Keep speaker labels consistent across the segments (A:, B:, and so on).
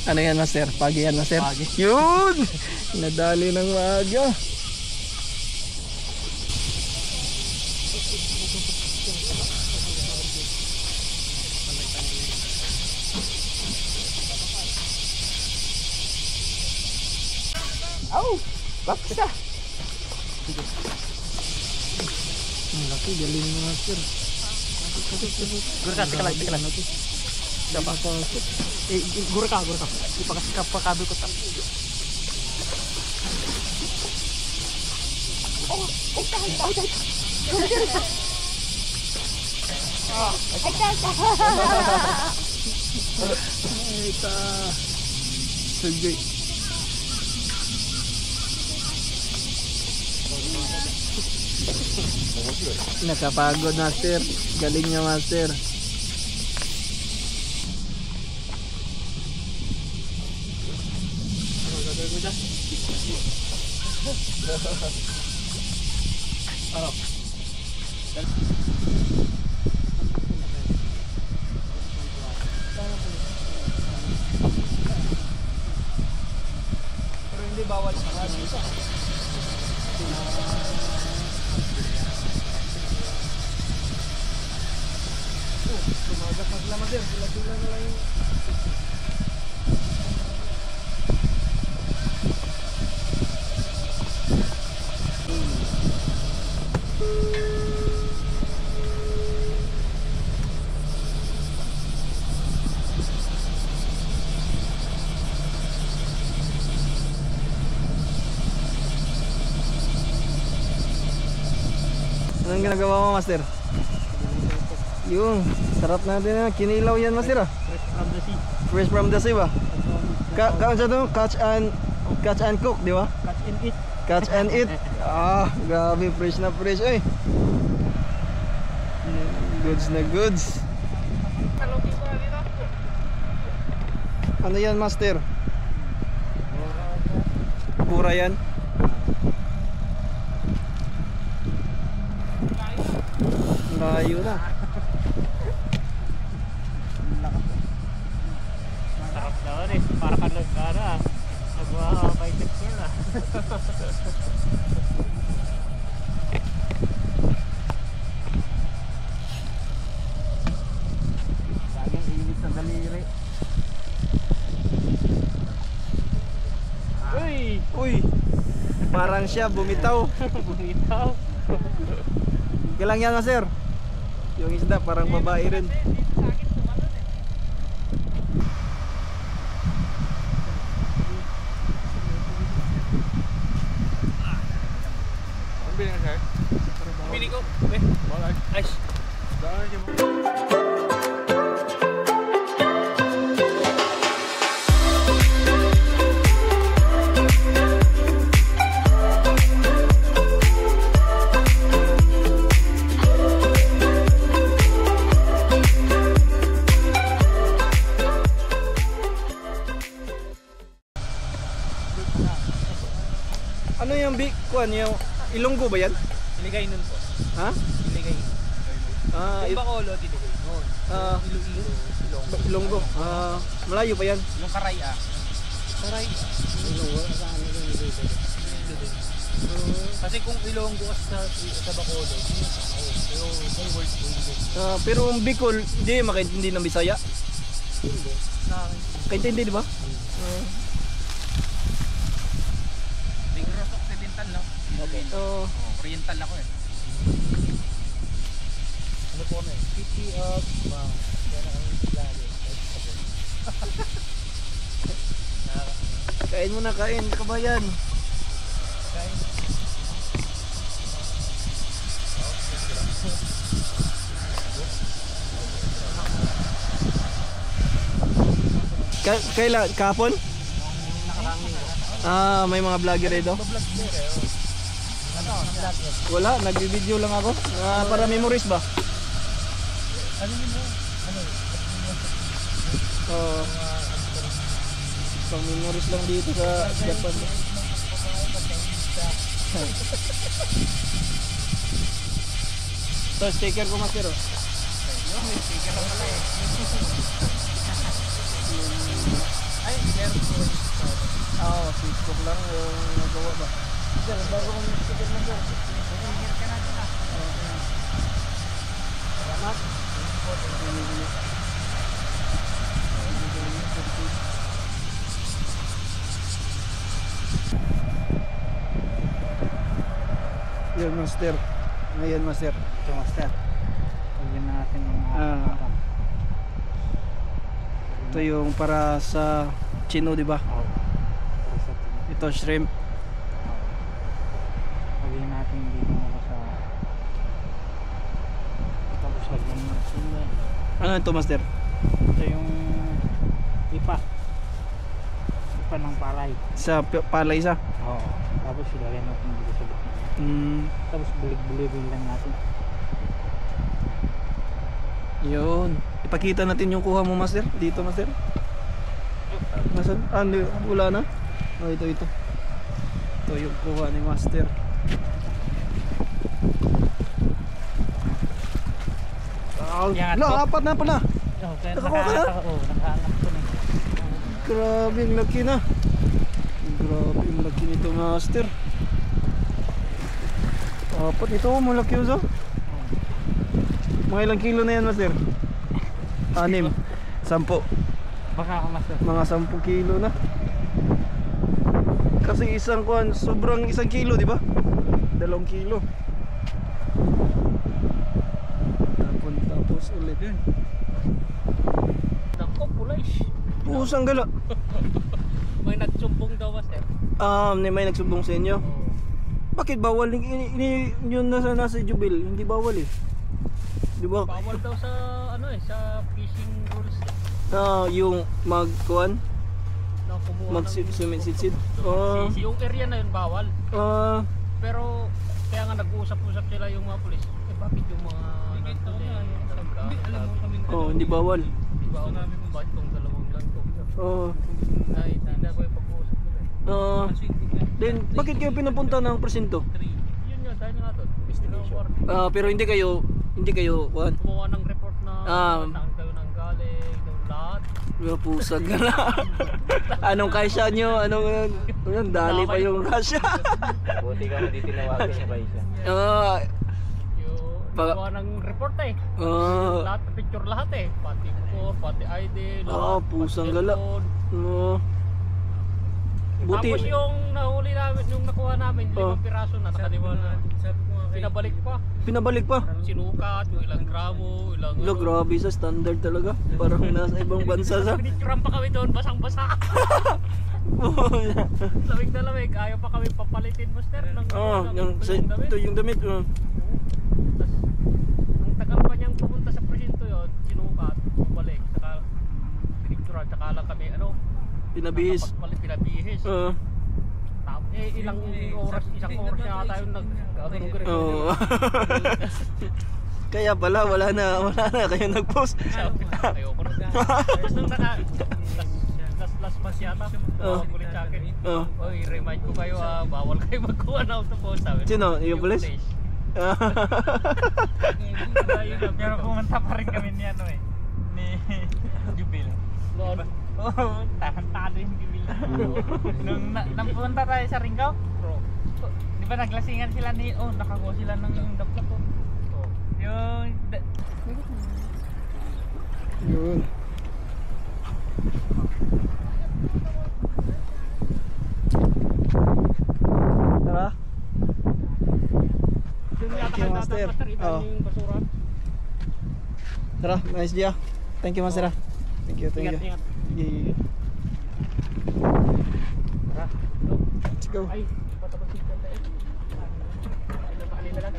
A: Ano yan master? Pagi yan master?
B: Pagi.
A: Yun! Nadali ng maaga. Au! Baksa! Ang laki, galing mo master.
B: Gurka, teka lang.
A: Dapat pasok.
B: Gurka. Ipakakabil ko ta.
A: Ita. Sige. Nakapagod master. Galing niya master.
B: Ano?
A: Pero hindi bawal sa kasisa. Tumagas maglaman din. Sila na lang yung... Anong ginagawa mo master? Yung sarap natin na kinilaw yan master ah.
B: Fresh from the sea.
A: Fresh from the sea ba? Kaon sa to? Catch and cook, di ba?
B: Catch and eat.
A: Catch and eat. Ah, grabe, fresh na fresh eh. Goods na goods. Ano yan master? Pura yan. Layo na.
B: Masarap naman eh. Para ka nagkara. Nag-may texture na.
A: Sagang init sa daliri. Uy! Parang siya bumitaw.
B: Bumitaw.
A: Kailang yan master? Yung isda parang babae rin.
B: Bili na sir? Bili ko. Ice.
A: Ano yung big kuan yung Ilonggo ba yan?
B: Iligay nun po.
A: Ha?
B: Iligay nun. Yung Bacolod, iligay nun. Iloilo.
A: Ilonggo. Malayo pa yan.
B: Yung Karaya. Karaya. Ilonggo. Kasi kung Ilonggo sa Bacolod, yung words ko yun.
A: Pero yung Bicol, hindi makaintindi ng Bisaya.
B: Hindi. Sa akin.
A: Kaintindi di ba?
B: Negros Occidental lang. Okay. Oriental ako eh. Ano po na eh? City of Wow. Yan ang lagi.
A: Kain mo na, kain kabayan.
B: Kain.
A: Kailan? Kahapon? May mga vlogger dito? Wala, nag-video lang ako. Para memories ba?
B: Ano yun mo? Ano?
A: Pang memories lang dito sa Japan. So, sticker ko master.
B: Sticker lang pala eh. Ay, meron sticker o
A: Facebook lang yung nagawa ba? Sir, bago kong sticker na sir.
B: Engineer ka natin ah.
A: Salamat. Yun, master. Ngayon, master.
B: Ito master. Lagyan na natin ng
A: Ito yung para sa chino, di ba?
B: Oo. Para sa tingin.
A: Ito shrimp.
B: Lagyan natin dito muna sa tapos lagyan natin
A: Ano ito, master?
B: ito yung ipa ng palay.
A: Sa palay sa?
B: Oo. Tapos ilagay natin dito sa bukid. Tapos bulig-buligin lang natin.
A: Yun. Ipakita natin yung kuha mo, master. Dito, master. Nasaan? Wala na? Oh, ito. Ito yung kuha ni master.
B: Yan,
A: Lo, apat na pala.
B: Oh, kaya
A: Nakakuha ka na?
B: nakahanap ko na.
A: Grabe, ang laki na. Grabe, ang laki nito, master. Apat ito, malaki yun, so. Mga ilang kilo na yan, master? 6, 10.
B: Baka master.
A: Mga 10 kilo na. Kasi isang kuhan, sobrang 1 kilo, di ba? 2 kilo. Tapos ulit.
B: Nako, pulays.
A: Pusang gala.
B: May nagsumbong daw master.
A: May nagsumbong sa inyo. Bakit bawal? Yun nasa jubil, hindi bawal eh. Di ba?
B: Bawal daw sa sa fishing rules.
A: Yung magkuhan,
B: Na kumuha
A: magsimitsid.
B: yung area na yun bawal. Pero kaya nga nag-uusap-usap sila yung mga pulis. Bakit yung mga
A: Hindi bawal.
B: Di ba namin kung bakit tong dalawang lang to? Ay, hindi ko yung pag-uusap nila.
A: Then bakit kayo pinapunta ng presinto?
B: Yun yun, dahil nga doon. Investigation.
A: Pero hindi kayo kuhan.
B: Gumawa ng report na saan kayo nang galing, ng lahat.
A: Pusag gala. Anong kaisya nyo? Anong dali pa yung Russia?
C: Buti ka na di tinawagan niya ba isa?
B: Gumawa ng report eh. Lahat, picture lahat eh. Pati core, pati ID, lahat.
A: Pusang
B: pati
A: gala.
B: cellphone.
A: Buti.
B: Tapos yung nahuli namin, yung nakuha namin, 5 piraso na nakaliwa na. Pinabalik pa. Sinukat, yung ilang gramo, ilang
A: Lo, grabe sa standard talaga. Parang nasa ibang bansa sa.
B: Pinicturean pa kami doon, basang-basa. Lamig na lamig, ayaw pa kami papalitin master ng
A: ito yung damit.
B: Tas, ang tagal pa niyang pumunta sa presinto yun, sinukat, bumalik, saka pinicturean, saka lang kami
A: Pinabihis.
B: Pinabihis. Ilang oras, isang oras na tayo nag-ganun.
A: Kaya pala wala na kayo nag-post.
B: Ayoko na. Tapos nung last month yata, ulit sa akin. Oy, remind ko kayo, bawal kayo magkuha na auto-post.
A: Sino? Yung pulis?
B: Pero pumunta pa rin kami ni ni Jubil. Oo, tahan-tado yung Jubil. Nung pumunta tayo sa Ringgao, di ba naglasingan sila nakakuha sila ng dapla ko.
A: Yun. Tara. Thank you, master. Tara, nice dia. Thank you, master. Thank you.
B: Ingat.
A: Yeah. Let's go.
B: Ay, patapos si Kanta eh. Kanina lang.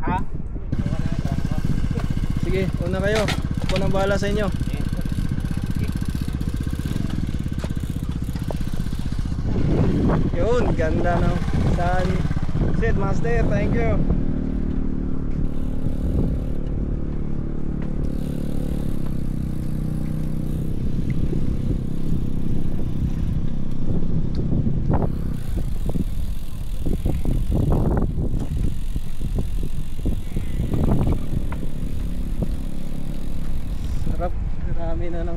B: Ha?
A: Sige, una kayo. Ako nang bahala sa inyo. Yun, ganda no. Sunset, master. Thank you.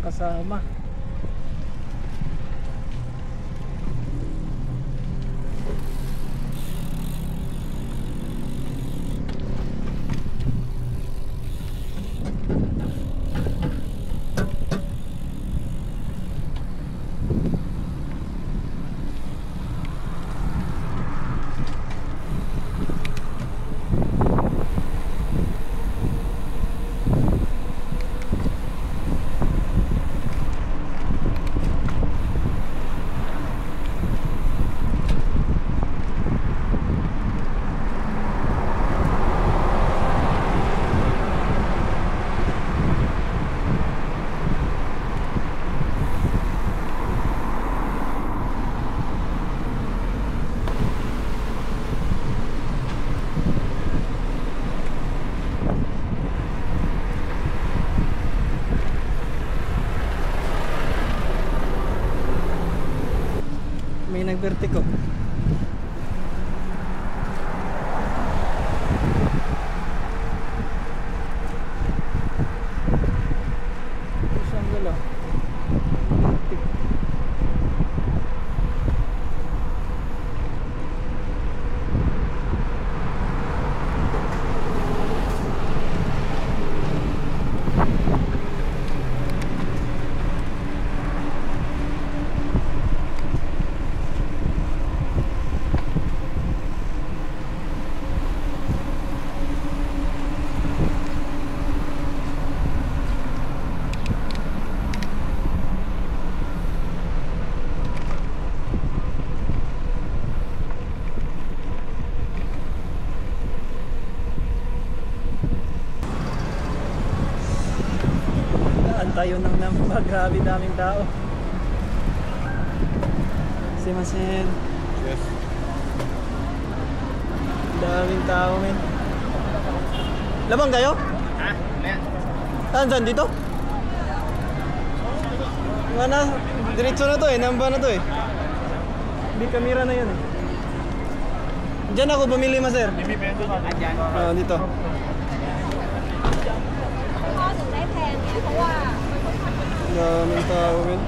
A: kasama. May nag-vertigo. Isang gala. Vertigo. Tayo ng namba, grabe daming tao. Simasen.
C: Yes.
A: Daming tao, men. Labang kayo?
C: Ha?
A: Saan dito? Mana, diretso na to eh, namba na to eh. Hindi kamera na yun eh. Diyan ako bumili, master. Dito.
D: ถึงได้แพงเนี่ยเพราะว่า
A: Daming tao, men.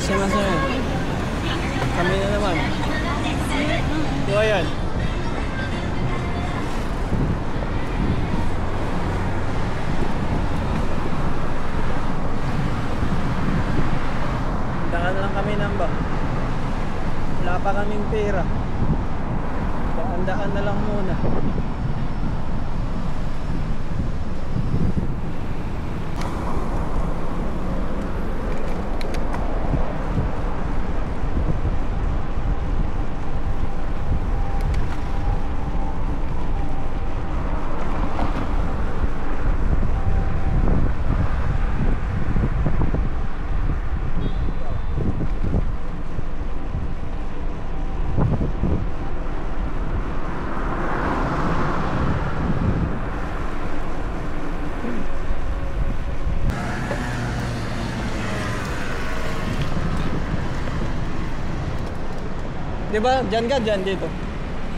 A: Simasen. Kami na naman. So ayan. Daan lang kami namba. Wala pa kaming pera. Daan-daan na lang muna. Diba? Diyan ka, diyan dito.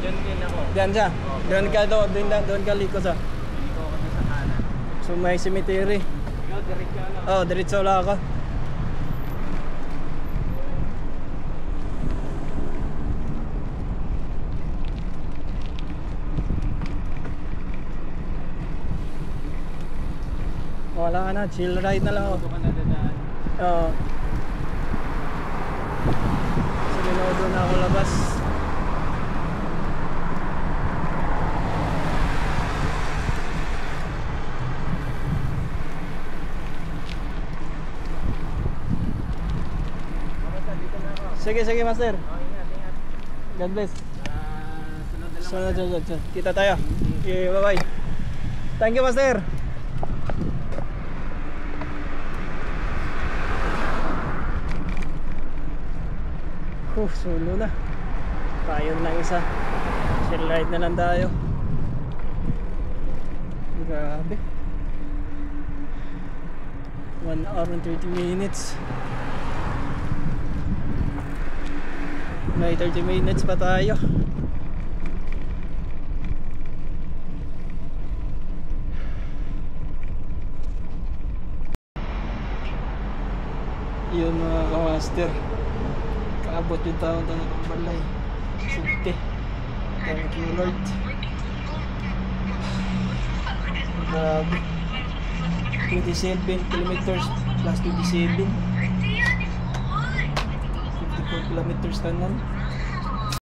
C: Diyan din ako.
A: Diyan siya. Doon ka doon ka liko sa.
C: Dito ako sa kanan.
A: So may cemetery.
C: Ikaw, diretso lang.
A: Oh, diretso lang ako. Wala na, chill ride na lang ako.
C: Dito ka na dadaan.
A: Oo. So binodo na ako labas. Sige, sige, master.
C: Oh, ingat, ingat.
A: God bless.
C: Sunod na lang.
A: Sunod. Kita tayo. Okay, bye-bye. Thank you, master. Sulo na. Tayo na lang isa. Shell ride na lang tayo. Grabe. 1 hour and 30 minutes. May 30 minutes pa tayo. Yun mga kamaster, kaabot yung taon tayo ng balay. Sinte. Thank you Lord. Grabe. 27 kilometers plus 27. 54 kilometers tanan.